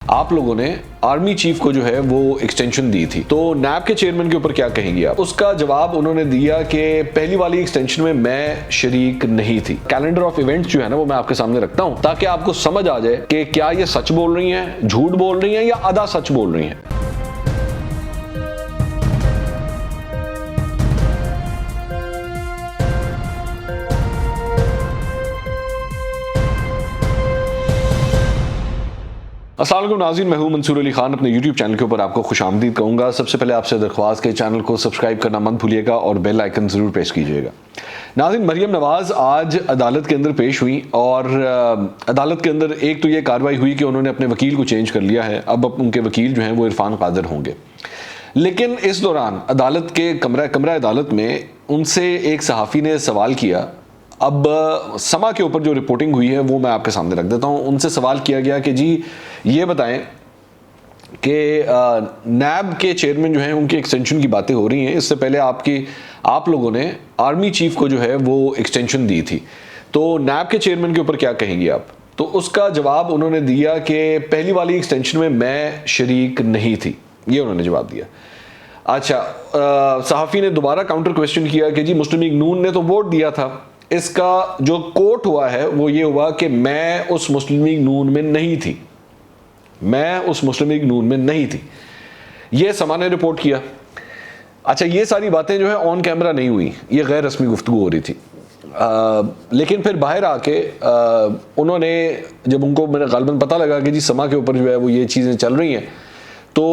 आप लोगों ने आर्मी चीफ को जो है वो एक्सटेंशन दी थी, तो नैब के चेयरमैन के ऊपर क्या कहेंगे आप? उसका जवाब उन्होंने दिया कि पहली वाली एक्सटेंशन में मैं शरीक नहीं थी। कैलेंडर ऑफ इवेंट्स जो है ना वो मैं आपके सामने रखता हूं ताकि आपको समझ आ जाए कि क्या ये सच बोल रही हैं, झूठ बोल रही हैं या आधा सच बोल रही हैं। अस्सलाम वालेकुम नाज़रीन, मैं हूं मंसूर अली खान। अपने YouTube चैनल के ऊपर आपको खुशामदीद कहूँगा। सबसे पहले आपसे दरख्वास्त के चैनल को सब्सक्राइब करना मत भूलिएगा और बेल आइकन ज़रूर प्रेस कीजिएगा। नाज़रीन, मरियम नवाज़ आज अदालत के अंदर पेश हुई और अदालत के अंदर एक तो ये कार्रवाई हुई कि उन्होंने अपने वकील को चेंज कर लिया है। अब उनके वकील जो हैं वो इरफान कादिर होंगे। लेकिन इस दौरान अदालत के कमरा अदालत में उनसे एक सहाफ़ी ने सवाल किया। अब समा के ऊपर जो रिपोर्टिंग हुई है वो मैं आपके सामने रख देता हूँ। उनसे सवाल किया गया कि जी ये बताएं कि नैब के चेयरमैन जो हैं उनकी एक्सटेंशन की बातें हो रही हैं, इससे पहले आप लोगों ने आर्मी चीफ को जो है वो एक्सटेंशन दी थी, तो नैब के चेयरमैन के ऊपर क्या कहेंगे आप? तो उसका जवाब उन्होंने दिया कि पहली वाली एक्सटेंशन में मैं शरीक नहीं थी, ये उन्होंने जवाब दिया। अच्छा, सहाफ़ी ने दोबारा काउंटर क्वेश्चन किया कि जी मुस्लिम लीग नून ने तो वोट दिया था। इसका जो कोट हुआ है वो ये हुआ कि मैं उस मुस्लिम लीग नून में नहीं थी, मैं उस मुस्लिम लीग नून में नहीं थी, ये समा ने रिपोर्ट किया। अच्छा, ये सारी बातें जो है ऑन कैमरा नहीं हुई, ये गैर रस्मी गुफ्तगू हो रही थी। लेकिन फिर बाहर आके उन्होंने, जब उनको मेरा गालबन पता लगा कि जी समा के ऊपर जो है वो ये चीज़ें चल रही हैं, तो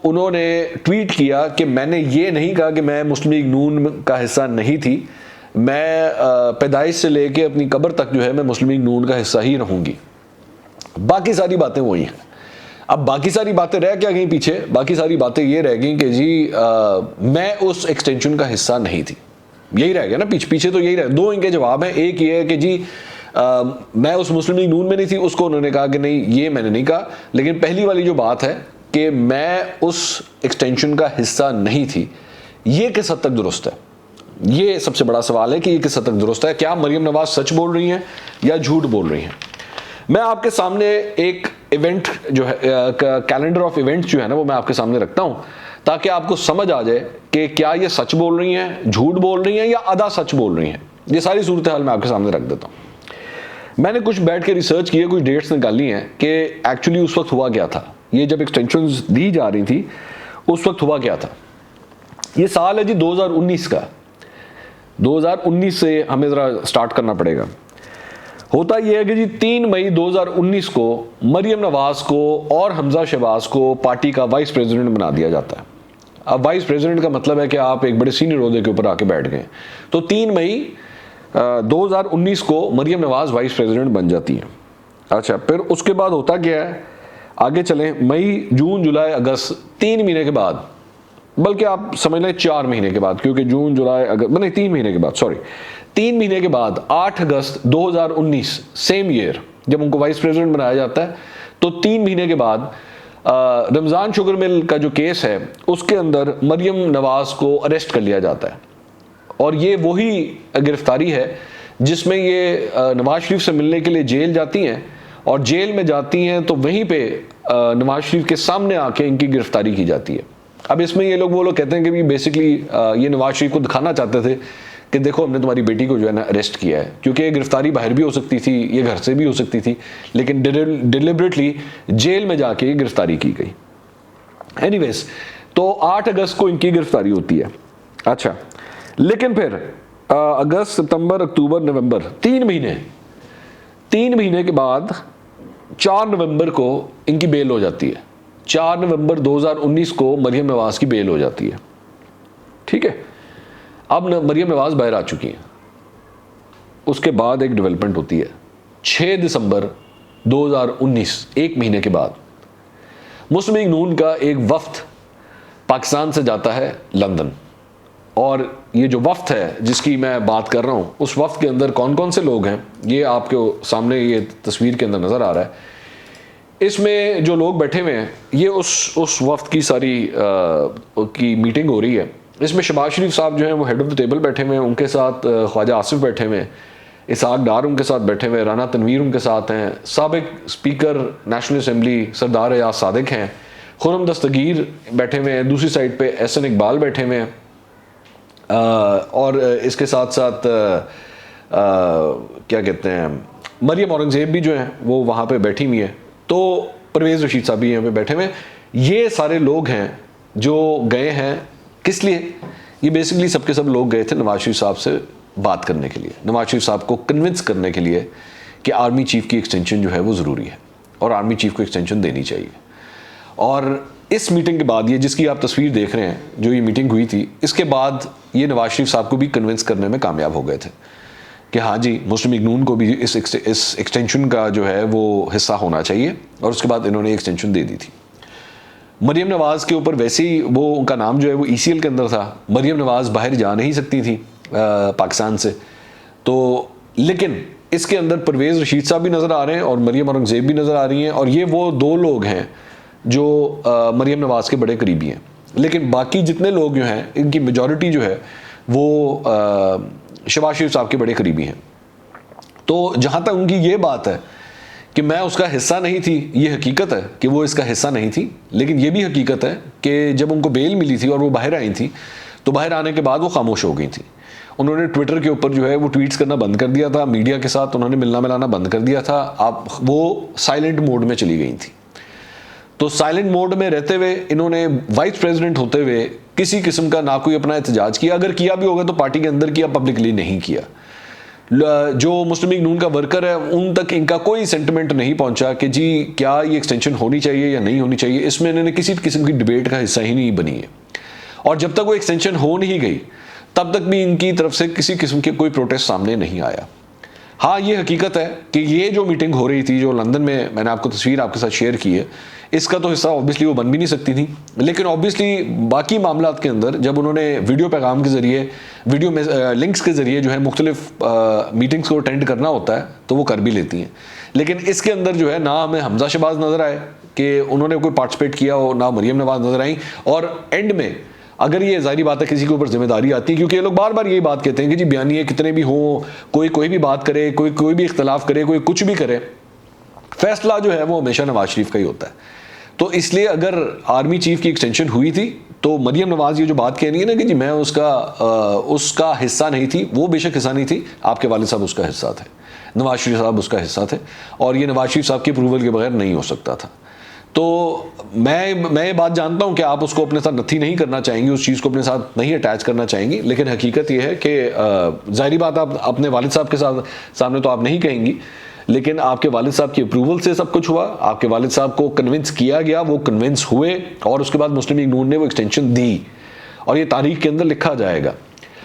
उन्होंने ट्वीट किया कि मैंने ये नहीं कहा कि मैं मुस्लिम लीग नून का हिस्सा नहीं थी, मैं पैदाइश से लेके अपनी कब्र तक जो है मैं मुस्लिम लीग नून का हिस्सा ही रहूँगी। बाकी सारी बातें वही हैं। अब बाकी सारी बातें रह क्या गई पीछे? बाकी सारी बातें ये रह गई कि जी मैं उस एक्सटेंशन का हिस्सा नहीं थी, यही रह गया ना पीछे तो यही रह। दो इनके जवाब हैं। एक ये है कि जी मैं उस मुस्लिम लीग नून में नहीं थी, उसको उन्होंने कहा कि नहीं ये मैंने नहीं कहा। लेकिन पहली वाली जो बात है कि मैं उस एक्सटेंशन का हिस्सा नहीं थी, ये किस हद तक दुरुस्त है? ये सबसे बड़ा सवाल है कि ये किस हद तक दुरुस्त है। क्या मरियम नवाज सच बोल रही हैं या झूठ बोल रही हैं? मैं आपके सामने एक इवेंट जो है, कैलेंडर ऑफ इवेंट्स जो है ना वो मैं आपके सामने रखता हूं ताकि आपको समझ आ जाए कि क्या ये सच बोल रही हैं, झूठ बोल रही हैं या आधा सच बोल रही हैं। ये सारी सूरत हाल मैं आपके सामने रख देता हूं। मैंने कुछ बैठ के रिसर्च किए, कुछ डेट्स निकाली हैं कि एक्चुअली उस वक्त हुआ क्या था। ये जब एक्सटेंशन दी जा रही थी उस वक्त हुआ क्या था। ये साल है जी 2019 का। 2019 से हमें ज़रा स्टार्ट करना पड़ेगा। होता यह है कि जी 3 मई 2019 को मरियम नवाज को और हमजा शहबाज को पार्टी का वाइस प्रेसिडेंट बना दिया जाता है। अब वाइस प्रेसिडेंट का मतलब है कि आप एक बड़े सीनियर ओहदे के ऊपर आके बैठ गए। तो 3 मई 2019 को मरियम नवाज वाइस प्रेसिडेंट बन जाती है। अच्छा, फिर उसके बाद होता क्या है, आगे चलें। मई, जून, जुलाई, अगस्त, 3 महीने के बाद, बल्कि आप समझ लें 4 महीने के बाद, क्योंकि जून, जुलाई, अगस्त, नहीं 3 महीने के बाद, सॉरी 3 महीने के बाद 8 अगस्त 2019 सेम ईयर जब उनको वाइस प्रेसिडेंट बनाया जाता है, तो 3 महीने के बाद रमज़ान शुगर मिल का जो केस है उसके अंदर मरियम नवाज को अरेस्ट कर लिया जाता है। और ये वही गिरफ्तारी है जिसमें ये नवाज शरीफ से मिलने के लिए जेल जाती हैं, और जेल में जाती हैं तो वहीं पे नवाज शरीफ के सामने आके इनकी गिरफ्तारी की जाती है। अब इसमें ये लोग, वो लोग कहते हैं कि बेसिकली ये नवाज शरीफ को दिखाना चाहते थे कि देखो हमने तुम्हारी बेटी को जो है ना अरेस्ट किया है, क्योंकि ये गिरफ्तारी बाहर भी हो सकती थी, ये घर से भी हो सकती थी, लेकिन डिलिबरेटली जेल में जाके गिरफ्तारी की गई। एनीवेज, तो 8 अगस्त को इनकी गिरफ्तारी होती है। अच्छा, लेकिन फिर अगस्त, सितंबर, अक्टूबर, नवंबर, 3 महीने के बाद 4 नवंबर को इनकी बेल हो जाती है। 4 नवंबर 2019 को मरियम नवाज की बेल हो जाती है। ठीक है, अब मरियम नवाज बाहर आ चुकी हैं। उसके बाद एक डेवलपमेंट होती है। 6 दिसंबर 2019, 1 महीने के बाद, मुस्लिम लीग नून का एक वफ्द पाकिस्तान से जाता है लंदन। और ये जो वफ्द है जिसकी मैं बात कर रहा हूँ, उस वफ्द के अंदर कौन कौन से लोग हैं ये आपके सामने ये तस्वीर के अंदर नज़र आ रहा है। इसमें जो लोग बैठे हुए हैं ये उस वफ्द की सारी की मीटिंग हो रही है। इसमें शहबाज शरीफ साहब जो हैं वो हेड ऑफ द टेबल बैठे हुए हैं, उनके साथ ख्वाजा आसिफ बैठे हुए हैं, इसहाक डार उनके साथ बैठे हुए, राना तनवीर उनके साथ हैं, साबिक स्पीकर नेशनल असम्बली सरदार एजाज सादिक हैं, खुरम दस्तगीर बैठे हुए हैं, दूसरी साइड पे एहसन इकबाल बैठे हुए हैं, और इसके साथ साथ क्या कहते हैं, मरियम औरंगज़ेब भी जो है वो वहाँ पे बैठी हुई है, तो परवेज़ रशीद साहब भी यहाँ पे बैठे हुए हैं। ये सारे लोग हैं जो गए हैं, किस लिए? ये बेसिकली सबके सब लोग गए थे नवाज शरीफ साहब से बात करने के लिए, नवाज शरीफ साहब को कन्विंस करने के लिए कि आर्मी चीफ की एक्सटेंशन जो है वो ज़रूरी है और आर्मी चीफ को एक्सटेंशन देनी चाहिए। और इस मीटिंग के बाद, ये जिसकी आप तस्वीर देख रहे हैं, जो ये मीटिंग हुई थी, इसके बाद ये नवाज शरीफ साहब को भी कन्विंस करने में कामयाब हो गए थे कि हाँ जी, मुस्लिम लीग नून को भी इस एक्सटेंशन का जो है वो हिस्सा होना चाहिए, और उसके बाद इन्होंने एक्सटेंशन दे दी थी। मरियम नवाज़ के ऊपर वैसे ही वो उनका नाम जो है वो ECL के अंदर था, मरियम नवाज़ बाहर जा नहीं सकती थी पाकिस्तान से, तो लेकिन इसके अंदर परवेज़ रशीद साहब भी नज़र आ रहे हैं और मरियम औरंगज़ेब भी नज़र आ रही हैं, और ये वो दो लोग हैं जो मरियम नवाज़ के बड़े करीबी हैं। लेकिन बाकी जितने लोग जो हैं, इनकी मेजॉरिटी जो है वो शहबाज शरीफ साहब के बड़े करीबी हैं। तो जहाँ तक उनकी ये बात है कि मैं उसका हिस्सा नहीं थी, ये हकीकत है कि वो इसका हिस्सा नहीं थी, लेकिन ये भी हकीकत है कि जब उनको बेल मिली थी और वो बाहर आई थी, तो बाहर आने के बाद वो खामोश हो गई थी। उन्होंने ट्विटर के ऊपर जो है वो ट्वीट्स करना बंद कर दिया था, मीडिया के साथ उन्होंने मिलना मिलाना बंद कर दिया था, वो साइलेंट मोड में चली गई थी। तो साइलेंट मोड में रहते हुए इन्होंने वाइस प्रेसिडेंट होते हुए किसी किस्म का ना कोई अपना एहतजाज किया, अगर किया भी होगा तो पार्टी के अंदर किया, पब्लिकली नहीं किया। जो मुस्लिम लीग नून का वर्कर है उन तक इनका कोई सेंटिमेंट नहीं पहुंचा कि जी क्या ये एक्सटेंशन होनी चाहिए या नहीं होनी चाहिए, इसमें इन्होंने किसी किस्म की डिबेट का हिस्सा ही नहीं बनी है। और जब तक वो एक्सटेंशन हो नहीं गई तब तक भी इनकी तरफ से किसी किस्म के कोई प्रोटेस्ट सामने नहीं आया। हाँ, ये हकीकत है कि ये जो मीटिंग हो रही थी, जो लंदन में मैंने आपको तस्वीर आपके साथ शेयर की है, इसका तो हिस्सा ऑब्वियसली वो बन भी नहीं सकती थी, लेकिन ऑब्वियसली बाकी मामलात के अंदर जब उन्होंने वीडियो पैगाम के ज़रिए, वीडियो में लिंक्स के ज़रिए जो है मुख्तलिफ मीटिंग्स को अटेंड करना होता है तो वो कर भी लेती हैं। लेकिन इसके अंदर जो है ना हमें हमजा शहबाज नज़र आए कि उन्होंने कोई पार्टिसिपेट किया हो, ना मरियम नवाज़ नज़र आई, और एंड में अगर ये ज़ाहिर बात है किसी के ऊपर जिम्मेदारी आती है, क्योंकि ये लोग बार बार यही बात कहते हैं कि जी बयानिए कितने भी हों, कोई भी बात करे, कोई भी इख्तलाफ करे, कोई कुछ भी करे, फैसला जो है वो हमेशा नवाज शरीफ का ही होता है। तो इसलिए अगर आर्मी चीफ की एक्सटेंशन हुई थी तो मरियम नवाज़ ये जो बात कह रही है ना कि जी मैं उसका हिस्सा नहीं थी, वो बेशक हिस्सा नहीं थी, आपके वालिद साहब उसका हिस्सा थे, नवाज शरीफ साहब उसका हिस्सा थे, और ये नवाज शरीफ साहब की अप्रूवल के बगैर नहीं हो सकता था। तो मैं ये बात जानता हूं कि आप उसको अपने साथ नथी नहीं करना चाहेंगी, उस चीज़ को अपने साथ नहीं अटैच करना चाहेंगी, लेकिन हकीकत ये है कि ज़ाहिरी बात आप अपने वालिद साहब के सामने तो आप नहीं कहेंगी, लेकिन आपके वालिद साहब की अप्रूवल से सब कुछ हुआ, आपके वालिद साहब को कन्विंस किया गया, वो कन्विंस हुए, और उसके बाद मुस्लिम लीग नून ने वो एक्सटेंशन दी, और ये तारीख के अंदर लिखा जाएगा।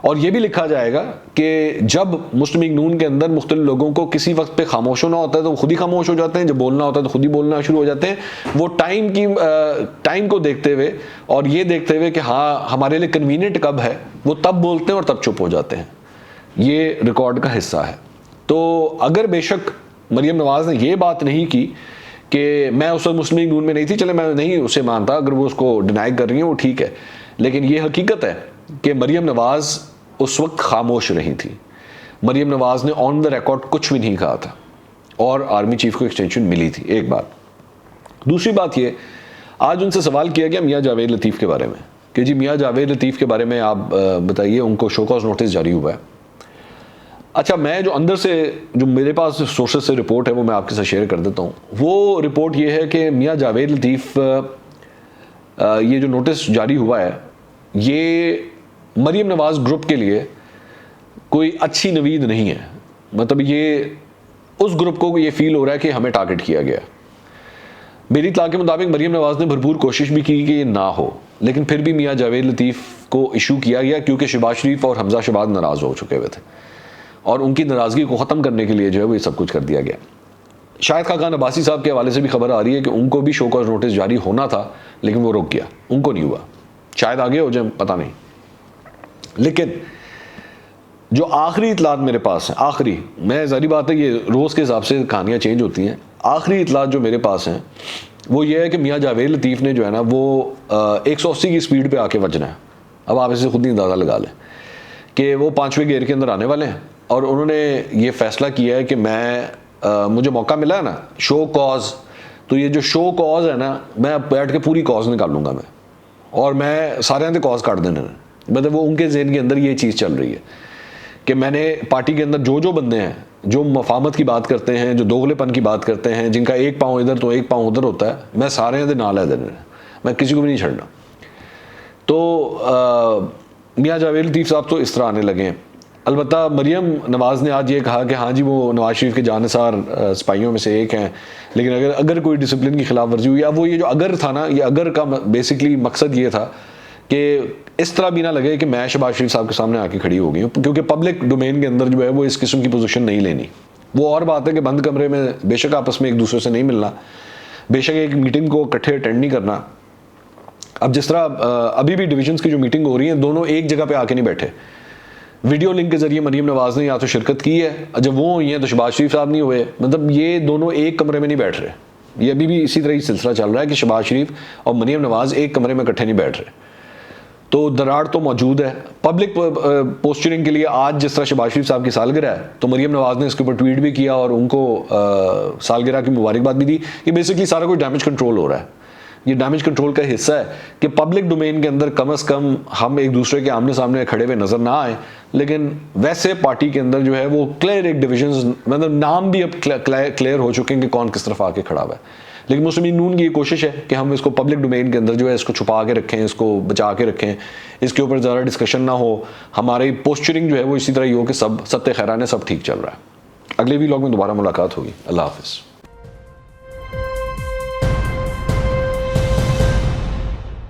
और ये भी लिखा जाएगा कि जब मुस्लिम लीग नून के अंदर मुख्तलिफ लोगों को किसी वक्त पे खामोश होना होता है तो खुद ही खामोश हो जाते हैं, जब बोलना होता है तो खुद ही बोलना शुरू हो जाते हैं, वो टाइम को देखते हुए और ये देखते हुए कि हाँ हमारे लिए कन्वीनियंट कब है, वो तब बोलते हैं और तब चुप हो जाते हैं। ये रिकॉर्ड का हिस्सा है। तो अगर बेशक मरियम नवाज़ ने ये बात नहीं की कि मैं उस वक्त मुस्लिम लीग नून में नहीं थी, चले मैं नहीं उसे मानता, अगर वो उसको डिनाई कर रही है वो ठीक है, लेकिन ये हकीकत है कि मरियम नवाज़ उस वक्त खामोश रही थी। मरियम नवाज़ ने ऑन द रिकॉर्ड कुछ भी नहीं कहा था और आर्मी चीफ को एक्सटेंशन मिली थी, एक बात। दूसरी बात ये, आज उनसे सवाल किया गया मियाँ जावेद लतीफ़ के बारे में कि जी मियाँ जावेद लतीफ़ के बारे में आप बताइए, उनको शो कॉज नोटिस जारी हुआ है। अच्छा, मैं जो अंदर से जो मेरे पास सोर्सेज से रिपोर्ट है वो मैं आपके साथ शेयर कर देता हूँ। वो रिपोर्ट ये है कि मियाँ जावेद लतीफ़ ये जो नोटिस जारी हुआ है ये मरियम नवाज़ ग्रुप के लिए कोई अच्छी नवीद नहीं है। मतलब ये उस ग्रुप को ये फील हो रहा है कि हमें टारगेट किया गया। मेरी इत्तला के मुताबिक मरियम नवाज़ ने भरपूर कोशिश भी की कि ये ना हो, लेकिन फिर भी मियाँ जावेद लतीफ़ को इशू किया गया क्योंकि शहबाज शरीफ और हमजा शहबाज नाराज़ हो चुके हुए थे और उनकी नाराज़गी को ख़त्म करने के लिए जो है वो ये सब कुछ कर दिया गया। शाहिद खाकान अब्बासी साहब के हवाले से भी खबर आ रही है कि उनको भी शो कॉज नोटिस जारी होना था, लेकिन वो रुक गया, उनको नहीं हुआ, शायद आगे हो जाए, पता नहीं। लेकिन जो आखिरी इतलात मेरे पास है, आखिरी, मैं ज़ाहिर बात है ये रोज़ के हिसाब से कहानियाँ चेंज होती हैं, आखिरी इतलात जो मेरे पास हैं वो ये है कि मियाँ जावेद लतीफ़ ने जो है ना वो 180 की स्पीड पे आके बजना है। अब आप इसे खुद ही अंदाज़ा लगा लें कि वो 5वें गियर के अंदर आने वाले हैं और उन्होंने ये फैसला किया है कि मुझे मौका मिला है ना शो कॉज, तो ये जो शो कॉज है ना, मैं बैठ के पूरी कॉज निकालूंगा मैं, और मैं सारे दे कॉज काट देने। मतलब वो उनके जहन के अंदर ये चीज़ चल रही है कि मैंने पार्टी के अंदर जो बंदे हैं जो मफामत की बात करते हैं, जो दोगलेपन की बात करते हैं, जिनका एक पाँव इधर तो एक पाँव उधर होता है, मैं सारे दे नाल है देने, मैं किसी को भी नहीं छड़ना। तो मियाँ जावेद लतीफ़ साहब तो इस तरह आने लगे हैं। अलबत्ता मरियम नवाज़ ने आज ये कहा कि हाँ जी वो नवाज़ शरीफ के जानसार सिपाहियों में से एक हैं, लेकिन अगर कोई डिसिप्लिन की खिलाफ वर्जी हुई, अब वो ये जो अगर था ना, ये अगर का बेसिकली मकसद ये था कि इस तरह भी ना लगे कि मैं शहबाज शरीफ साहब के सामने आके खड़ी हो गई हूँ, क्योंकि पब्लिक डोमेन के अंदर जो है वो इस किस्म की पोजीशन नहीं लेनी। वो और बात है कि बंद कमरे में बेशक आपस में एक दूसरे से नहीं मिलना, बेशक एक मीटिंग को इकट्ठे अटेंड नहीं करना। अब जिस तरह अभी भी डिविजन्स की जो मीटिंग हो रही है, दोनों एक जगह पे आके नहीं बैठे, वीडियो लिंक के जरिए मरीम नवाज़ ने या तो शिरकत की है, जब वो हुई हैं तो शहबाज शरीफ साहब नहीं हुए। मतलब ये दोनों एक कमरे में नहीं बैठ रहे। ये अभी भी इसी तरह ही सिलसिला चल रहा है कि शहबाज शरीफ और मरीम नवाज़ एक कमरे में इकट्ठे नहीं बैठ रहे। तो दरार तो मौजूद है पब्लिक पोस्चरिंग के लिए। आज जिस तरह शहबाज शरीफ साहब की सालगिरह है, तो मरीम नवाज़ ने इसके ऊपर ट्वीट भी किया और उनको सालगिरह की मुबारकबाद भी दी। ये बेसिकली सारा कुछ डैमेज कंट्रोल हो रहा है। ये डैमेज कंट्रोल का हिस्सा है कि पब्लिक डोमेन के अंदर कम से कम हम एक दूसरे के आमने सामने खड़े हुए नजर ना आए, लेकिन वैसे पार्टी के अंदर जो है वो क्लियर एक डिविजन, मतलब नाम भी अब क्लियर हो चुके हैं कि कौन किस तरफ आके खड़ा हुआ है। लेकिन मुस्लिम लीग नून की ये कोशिश है कि हम इसको पब्लिक डोमेन के अंदर जो है इसको छुपा के रखें, इसको बचा के रखें, इसके ऊपर ज़्यादा डिस्कशन ना हो, हमारी पोस्चरिंग जो है वो इसी तरह ही हो कि सब सत्य खैरान है, सब ठीक चल रहा है। अगले वीलॉग में दोबारा मुलाकात होगी। अल्लाह हाफिज़।